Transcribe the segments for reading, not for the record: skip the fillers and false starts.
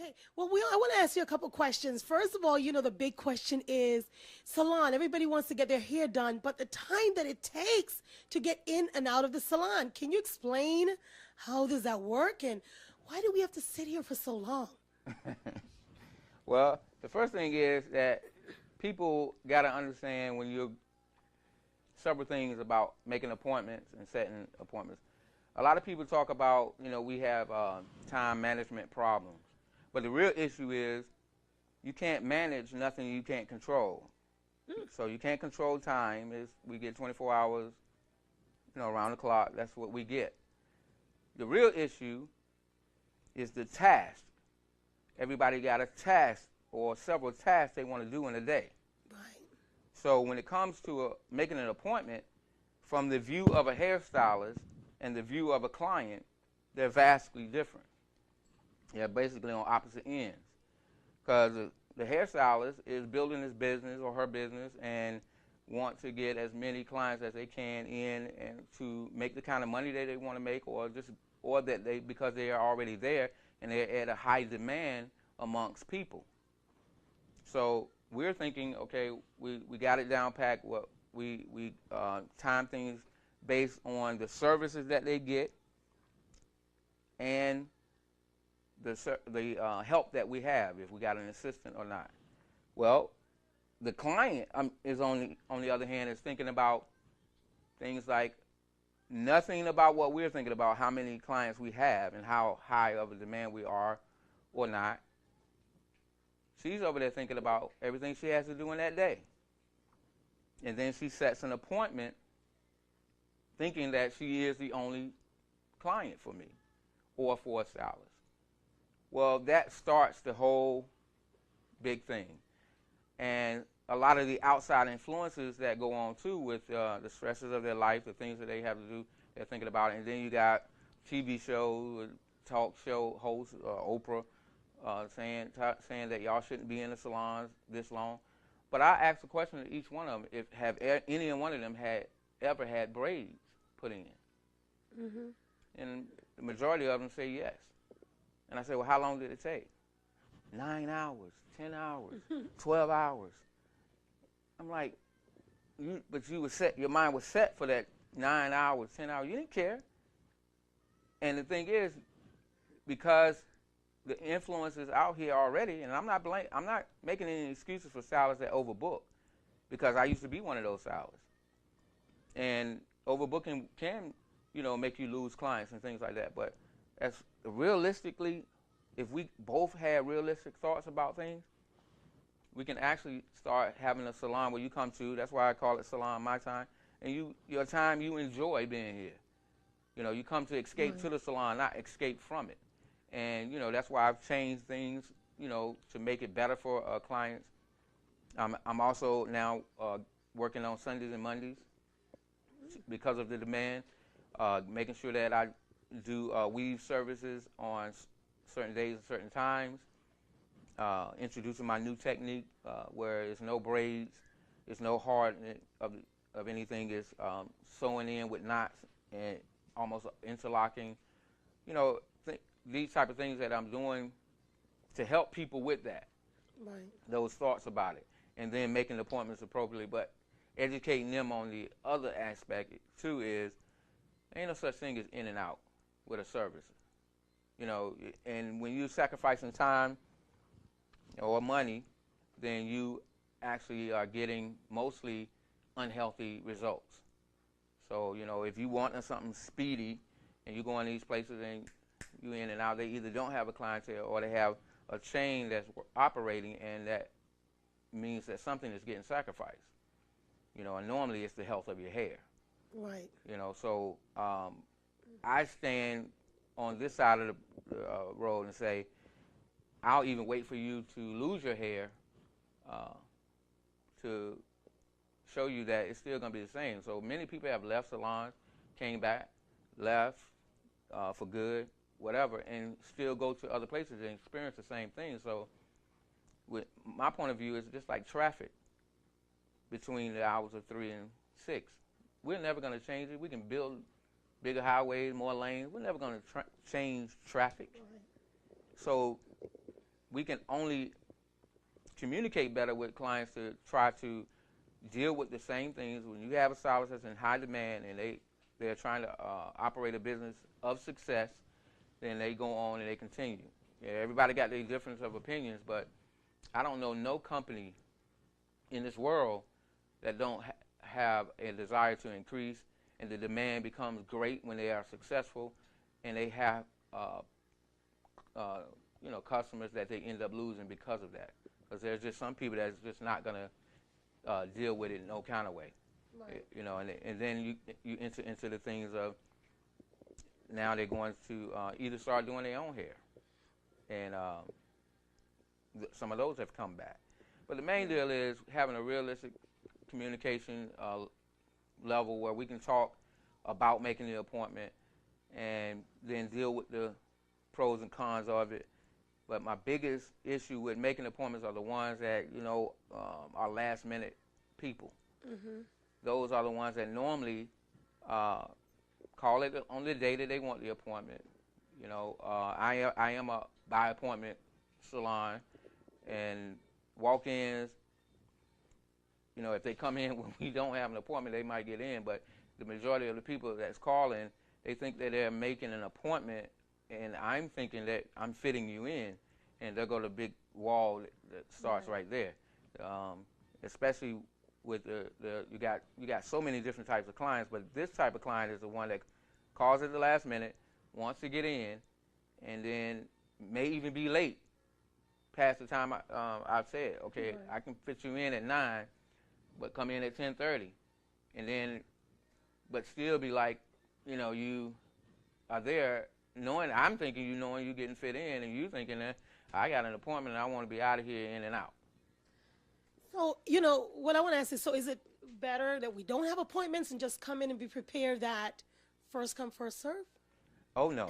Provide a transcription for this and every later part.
Okay, well, I want to ask you a couple questions. First of all, the big question is salon. Everybody wants to get their hair done, but the time that it takes to get in and out of the salon. Can you explain how does that work and why do we have to sit here for so long? Well, the first thing is that people got to understand when you're several things about making appointments and setting appointments. A lot of people talk about, we have time management problems. But the real issue is you can't manage nothing you can't control. So you can't control time. We get 24 hours, around the clock. That's what we get. The real issue is the task. Everybody got a task or several tasks they want to do in a day. Right. So when it comes to making an appointment, from the view of a hairstylist and the view of a client, they're vastly different. They're basically on opposite ends. Because the hairstylist is building his business or her business and want to get as many clients as they can in and to make the kind of money that they want to make, or that they, because they are already there and they're at a high demand amongst people. So we're thinking, okay, we got it down packed. What we time things based on the services that they get and the help that we have, if we got an assistant or not. Well, the client is on the other hand is thinking about things like nothing about what we're thinking about, how many clients we have and how high of a demand we are or not. She's over there thinking about everything she has to do in that day. And then she sets an appointment thinking that she is the only client for me or for a stylist. Well, that starts the whole big thing. And a lot of the outside influences that go on, too, with the stresses of their life, the things that they have to do, they're thinking about it. And then you got TV shows, talk show hosts, Oprah, saying that y'all shouldn't be in the salons this long. But I asked the question to each one of them, if any one of them had ever had braids put in. Mm-hmm. And the majority of them say yes. And I said, well, how long did it take? 9 hours, 10 hours, 12 hours. I'm like, your mind was set for that 9 hours, 10 hours. You didn't care. And the thing is, because the influence is out here already, and I'm not making any excuses for stylists that overbook, because I used to be one of those stylists. And overbooking can, make you lose clients and things like that. But as realistically, if we both had realistic thoughts about things, we can actually start having a salon where you come to. That's why I call it Salon My Time. And your time, you enjoy being here. You come to escape to the salon, not escape from it. And, that's why I've changed things, to make it better for clients. I'm also now working on Sundays and Mondays because of the demand, making sure that I do weave services on certain days and certain times, introducing my new technique where there's no braids, there's no hardness of anything, it's sewing in with knots and almost interlocking. These type of things that I'm doing to help people with that, right, those thoughts about it, and then making appointments appropriately. But educating them on the other aspect, too, is ain't no such thing as in and out with a service. And when you're sacrificing time or money, then you actually are getting mostly unhealthy results. So, if you want something speedy and you go in these places and you in and out, they either don't have a clientele or they have a chain that's operating, and that means that something is getting sacrificed. And normally it's the health of your hair. Right. So I stand on this side of the road and say, I'll even wait for you to lose your hair to show you that it's still going to be the same. So many people have left salons, came back, left for good, whatever, and still go to other places and experience the same thing. So with my point of view, it's just like traffic between the hours of 3 and 6. We're never going to change it. We can build bigger highways, more lanes. We're never going to change traffic. Right. So we can only communicate better with clients to try to deal with the same things. When you have a stylist that's in high demand and they're trying to operate a business of success, then they go on and they continue. Yeah, everybody got their difference of opinions, but I don't know no company in this world that don't have a desire to increase, and the demand becomes great when they are successful, and they have customers that they end up losing because of that. Because there's just some people that's just not gonna deal with it in no kind of way. Right. And then you enter into the things of now they're going to either start doing their own hair, and some of those have come back. But the main deal is having a realistic communication level where we can talk about making the appointment and then deal with the pros and cons of it. But my biggest issue with making appointments are the ones that, are last minute people. Mm-hmm. Those are the ones that normally call it on the day that they want the appointment. I am a by appointment salon, and walk-ins, if they come in when we don't have an appointment, they might get in. But the majority of the people that's calling, they think that they're making an appointment, and I'm thinking that I'm fitting you in, and they'll go to the big wall that starts right there. Especially with you got so many different types of clients, but this type of client is the one that calls at the last minute, wants to get in, and then may even be late past the time I've said, okay, I can fit you in at 9, but come in at 10:30, and then, but still be like, you are there knowing, I'm thinking knowing you getting fit in, and you thinking that I got an appointment and I want to be out of here in and out. So, what I want to ask is, so is it better that we don't have appointments and just come in and be prepared that first come, first serve? Oh, no.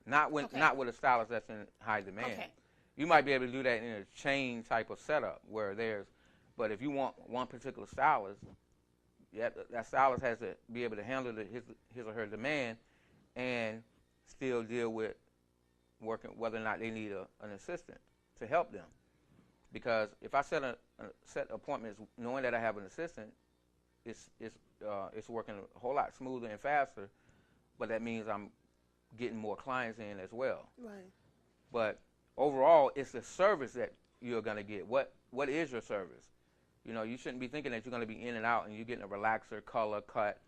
Not with a stylist that's in high demand. Okay. You might be able to do that in a chain type of setup where but if you want one particular stylist, that stylist has to be able to handle his or her demand and still deal with working whether or not they need an assistant to help them. Because if I set appointments knowing that I have an assistant, it's working a whole lot smoother and faster, but that means I'm getting more clients in as well. Right. But overall, it's the service that you're going to get. What is your service? You shouldn't be thinking that you're going to be in and out and you're getting a relaxer, color, cut,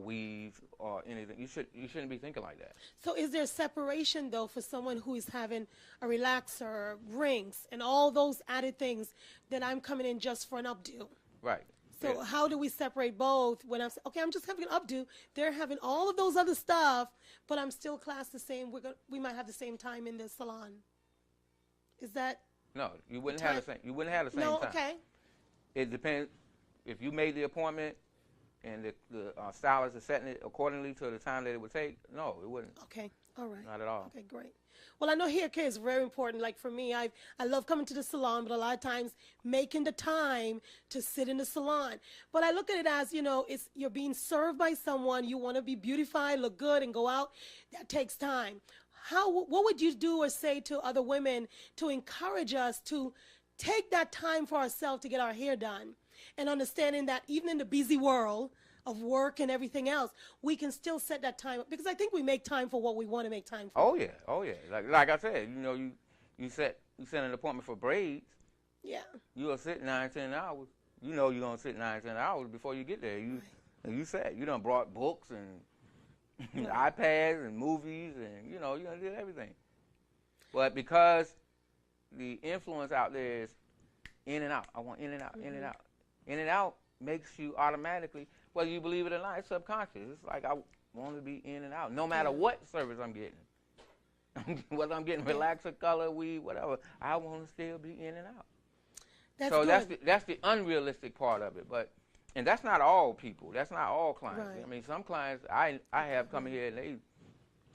weave, or anything. You shouldn't be thinking like that. So is there separation, though, for someone who is having a relaxer, rings, and all those added things that I'm coming in just for an updo? Right. So how do we separate both when I'm saying, okay, I'm just having an updo, they're having all of those other stuff, but I'm still classed the same, we might have the same time in the salon. Is that? No, you wouldn't have the same. You wouldn't have the same time. No, okay. It depends. If you made the appointment and the stylist is setting it accordingly to the time that it would take, no, it wouldn't. Okay, all right. Not at all. Okay, great. Well, I know hair care is very important. Like for me, I love coming to the salon, but a lot of times making the time to sit in the salon. But I look at it as, you're being served by someone. You want to be beautified, look good, and go out. That takes time. What would you do or say to other women to encourage us to take that time for ourselves to get our hair done, and understanding that even in the busy world of work and everything else, we can still set that time up, because I think we make time for what we want to make time for. Oh yeah. Like I said, you set an appointment for braids. Yeah. You'll sit 9-10 hours. You're gonna sit 9-10 hours before you get there. You said you done brought books and iPads and movies, and you done did everything. But because the influence out there is in and out, I want in and out, in and out. In and out makes you automatically, whether you believe it or not, it's subconscious. It's like I want to be in and out, no matter what service I'm getting. Whether I'm getting relaxer, color, weave, whatever, I want to still be in and out. That's the unrealistic part of it. And that's not all people. That's not all clients. Right. I mean, some clients I have come here and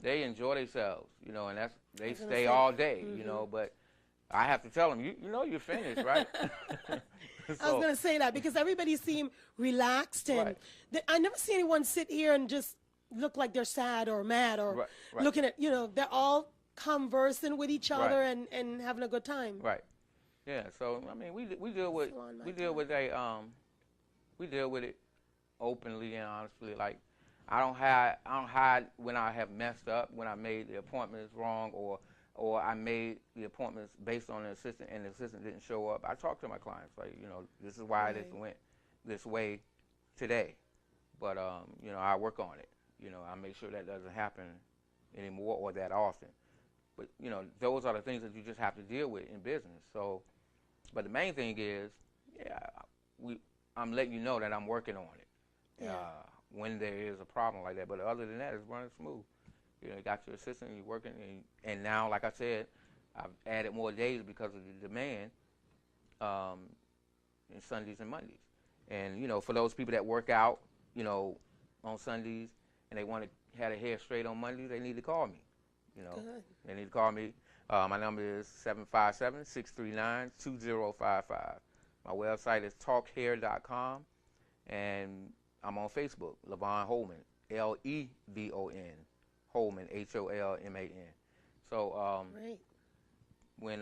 they enjoy themselves, and they stay all day, but I have to tell them, you're finished, right? I was going to say that because everybody seemed relaxed, and I never see anyone sit here and just look like they're sad or mad or looking at, they're all conversing with each Right. other and having a good time. Right. Yeah. So I mean, we deal with Salon we my deal time. with we deal with it openly and honestly. Like I don't hide when I have messed up, when I made the appointments wrong, or I made the appointments based on the assistant and the assistant didn't show up. I talk to my clients like, this is why this Right. went this way today, but I work on it. I make sure that doesn't happen anymore or that often. But those are the things that you just have to deal with in business. So, but the main thing is, yeah, I'm letting you know that I'm working on it. Yeah. When there is a problem like that. But other than that, it's running smooth. You got your assistant, you're working, and now, like I said, I've added more days because of the demand, in Sundays and Mondays. And for those people that work out, on Sundays, and they want to have their hair straight on Mondays, they need to call me. Good. They need to call me. My number is 757-639-2055. My website is talkhair.com, and I'm on Facebook, Levon Holman, Lebon, Holman, Holman. So Great. when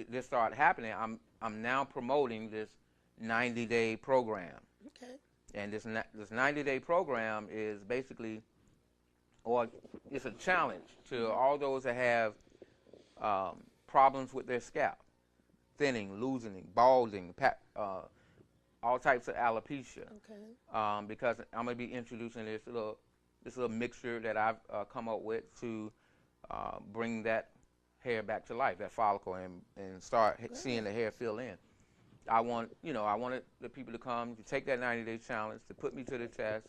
this started happening, I'm now promoting this 90-day program, Okay. and this 90-day program is basically, or it's a challenge to all those that have problems with their scalp, thinning, loosening, balding, all types of alopecia. Okay. Because I'm gonna be introducing this little mixture that I've come up with to bring that hair back to life, that follicle, and start seeing the hair fill in. I wanted the people to come to take that 90-day challenge, to put me to the test.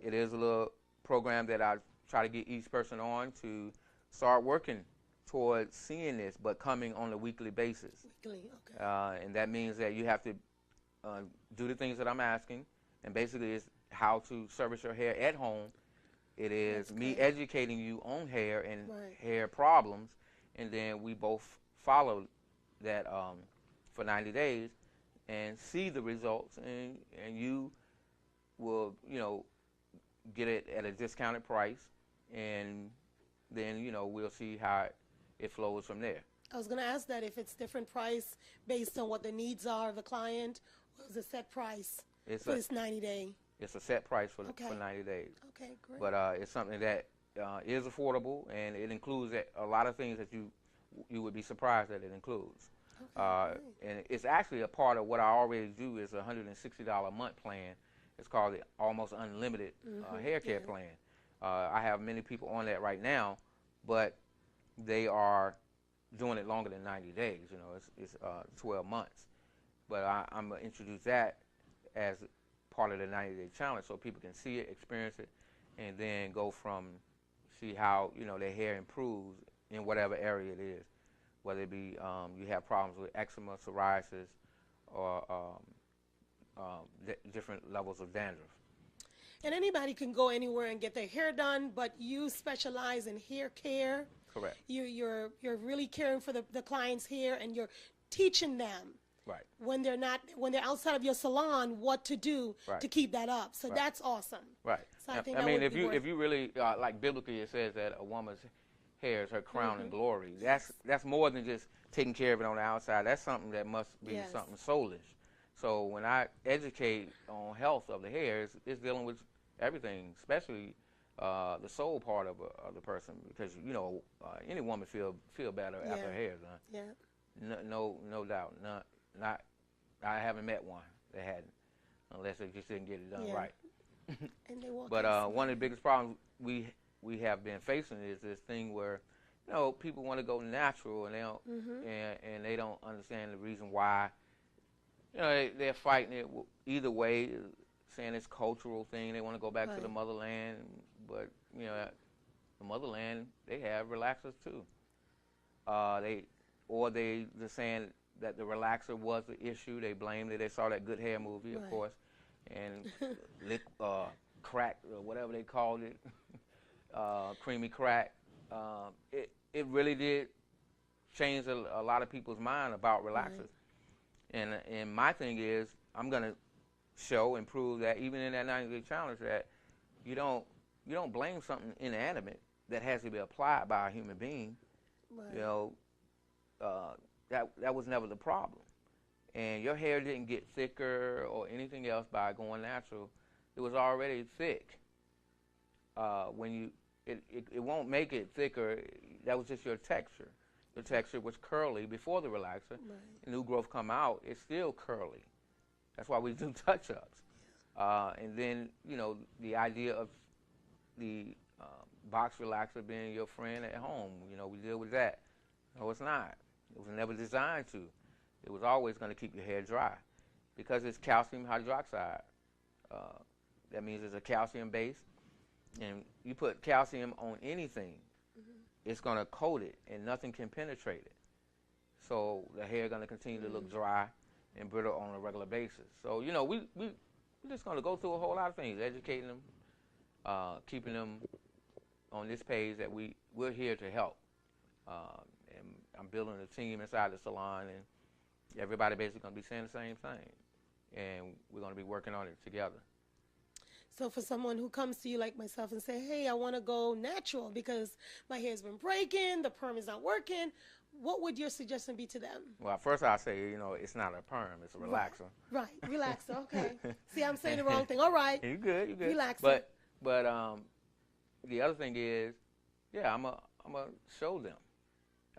It is a little program that I try to get each person on to start working towards seeing this, but coming on a weekly basis. Weekly. Okay. And that means that you have to do the things that I'm asking, and basically it's how to service your hair at home. It is That's me good. educating you on hair and Right. hair problems, and then we both follow that for 90 days and see the results, and you will get it at a discounted price, and then we'll see how it flows from there. I was going to ask that if it's different price based on what the needs are of the client, or is it a set price It's for a this 90-day? it's a set price for Okay. 90 days, Okay, great. but it's something that is affordable, and it includes a lot of things that you would be surprised that it includes. Okay, great. And it's actually a part of what I already do is a $160 a month plan. It's called the Almost Unlimited Hair Care yeah. Plan. I have many people on that right now, but they are doing it longer than 90 days. It's 12 months. But I'm going to introduce that as part of the 90-day challenge so people can see it, experience it, and then go from see how their hair improves in whatever area it is, whether it be you have problems with eczema, psoriasis, or different levels of dandruff. And anybody can go anywhere and get their hair done, but you specialize in hair care. Correct. You're really caring for the client's hair, and you're teaching them Right. when they're outside of your salon what to do Right. to keep that up. So Right. that's awesome. Right. So I think I that mean, would be worth- if you really like biblically, it says that a woman's hair is her crown and glory. That's more than just taking care of it on the outside. That's something that must be Yes. something soulish. So when I educate on health of the hair, it's dealing with everything, especially the soul part of the person, because any woman feel better after her hair is done. Yeah. No doubt. Not I haven't met one that hadn't, unless they just didn't get it done Yeah. right. And they walk But one of the biggest problems we have been facing is this thing where people want to go natural, and they don't and they don't understand the reason why. They're fighting it either way, saying it's a cultural thing. They want to go back to the Right. motherland, but the motherland, they have relaxers too. They just saying that the relaxer was the issue. They blamed it. They saw that Good Hair movie, of Right. course, and crack or whatever they called it, creamy crack. It really did change a lot of people's mind about relaxers. Right. And my thing is, I'm gonna show and prove that even in that 90-day challenge, that you don't blame something inanimate that has to be applied by a human being, Right. you know, that was never the problem. And your hair didn't get thicker or anything else by going natural. It was already thick. When you, it won't make it thicker. That was just your texture. Your texture was curly before the relaxer. Right. New growth come out, it's still curly. That's why we do touch-ups. And then, you know, the idea of the box relaxer being your friend at home, you know, we deal with that. No, it's not. It was never designed to. It was always going to keep your hair dry because it's calcium hydroxide. That means it's a calcium base. And you put calcium on anything, it's going to coat it, and nothing can penetrate it. So the hair going to continue to look dry and brittle on a regular basis. So, you know, we're just going to go through a whole lot of things, educating them, keeping them on this page that we're here to help. And I'm building a team inside the salon, and everybody basically going to be saying the same thing. And we're going to be working on it together. So for someone who comes to you like myself and say, hey, I want to go natural because my hair's been breaking, the perm is not working, what would your suggestion be to them? Well, first I'll say, you know, it's not a perm, it's a relaxer. Right, relaxer, okay. See, I'm saying the wrong thing. All right. You're good, you're good. Relaxer. But the other thing is, yeah, I'm gonna show them.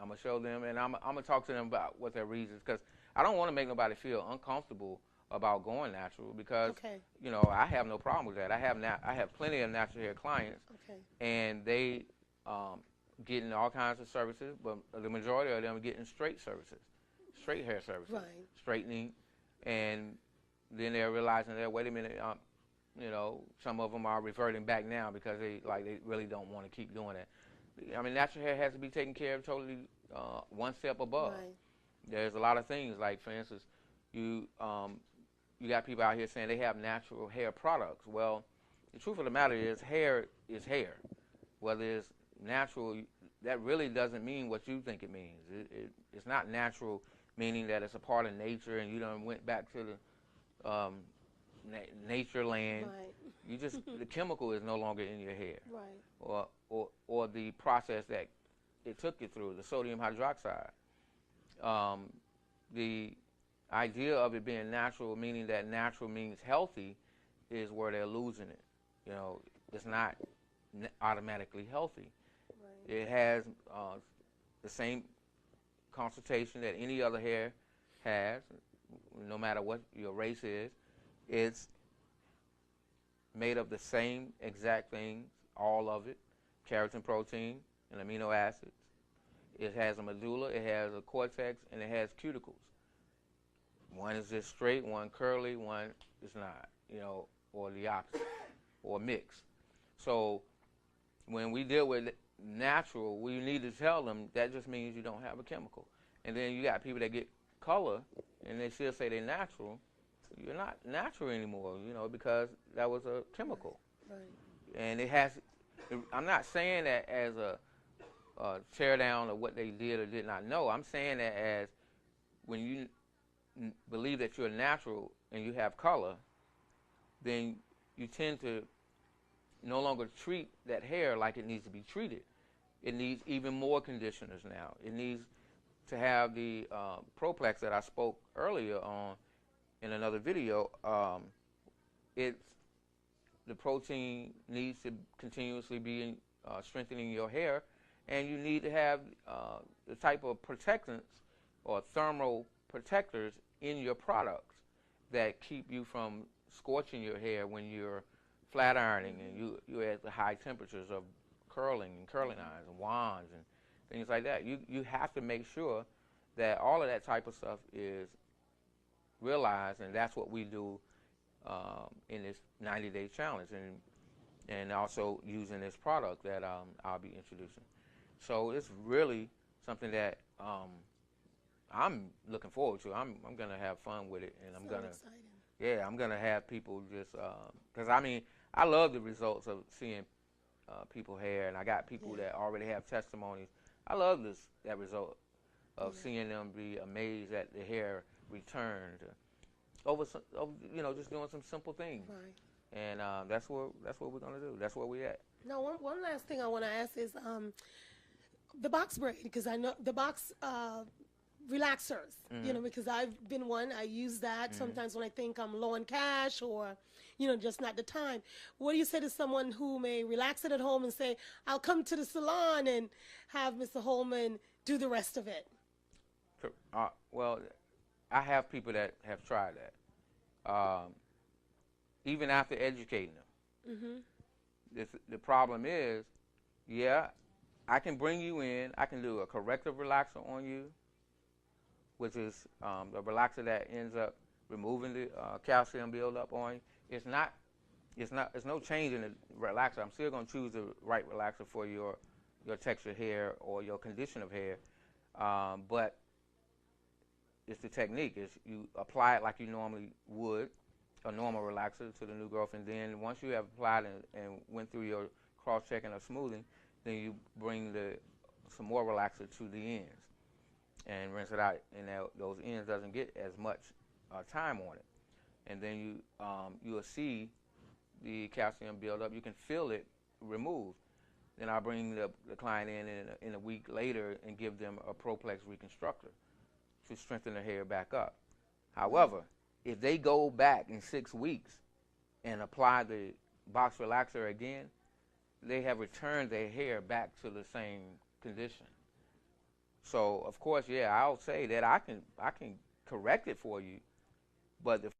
I'm gonna show them, and I'm gonna talk to them about what their reasons, because I don't want to make nobody feel uncomfortable about going natural, because you know, I have no problem with that. I have plenty of natural hair clients, and they getting all kinds of services, but the majority of them are getting straight services, straight hair services, straightening, and then they're realizing that, wait a minute, you know, some of them are reverting back now because they really don't want to keep doing it. I mean, natural hair has to be taken care of totally one step above. There's a lot of things, like for instance, you got people out here saying they have natural hair products. Well, the truth of the matter is hair is hair. Whether it's natural, that really doesn't mean what you think it means. It's not natural, meaning that it's a part of nature and you done went back to the nature land. You just, the chemical is no longer in your hair. Or the process that it took you through, the sodium hydroxide. The idea of it being natural, meaning that natural means healthy, is where they're losing it. You know, it's not automatically healthy. It has the same consultation that any other hair has, no matter what your race is. It's made of the same exact things, all of it, keratin, protein, and amino acids. It has a medulla, it has a cortex, and it has cuticles. One is just straight, one curly, one is not, you know, or the opposite, or mixed. So when we deal with natural, we need to tell them that just means you don't have a chemical. And then you got people that get color, and they still say they're natural. You're not natural anymore, you know, because that was a chemical. And it has, I'm not saying that as a tear down of what they did or did not know. I'm saying that as when you believe that you're natural and you have color, then you tend to no longer treat that hair like it needs to be treated. It needs even more conditioners now. It needs to have the Proplex that I spoke earlier on in another video. The protein needs to continuously be strengthening your hair, and you need to have the type of protectants or thermal protectors in your products that keep you from scorching your hair when you're flat ironing and you're at the high temperatures of curling and curling irons and wands and things like that. You have to make sure that all of that type of stuff is realized, and that's what we do in this 90-day challenge, and also using this product that I'll be introducing. So it's really something that I'm looking forward to. I'm gonna have fun with it, and I'm gonna have people just because I mean I love the results of seeing people hair, and I got people that already have testimonies. I love that result of seeing them be amazed at the hair returned over you know, just doing some simple things. And that's what we're gonna do. That's where we at. Now, one last thing I want to ask is the box braid, because I know the box relaxers, you know, because I've been one. I use that sometimes when I think I'm low on cash or, you know, just not the time. What do you say to someone who may relax it at home and say, I'll come to the salon and have Mr. Holman do the rest of it? Well, I have people that have tried that. Even after educating them. The problem is, yeah, I can bring you in. I can do a corrective relaxer on you, which is a relaxer that ends up removing the calcium buildup on you. It's no change in the relaxer. I'm still going to choose the right relaxer for your textured hair or your condition of hair, but it's the technique. It's you apply it like you normally would, a normal relaxer to the new growth, and then once you have applied and went through your cross-checking or smoothing, then you bring some more relaxer to the ends and rinse it out, and those ends doesn't get as much time on it. And then you'll see the calcium build up. You can feel it remove. Then I bring the client in a week later and give them a Proplex reconstructor to strengthen the hair back up. However, if they go back in 6 weeks and apply the box relaxer again, they have returned their hair back to the same condition. So of course, yeah, I'll say that I can correct it for you, but the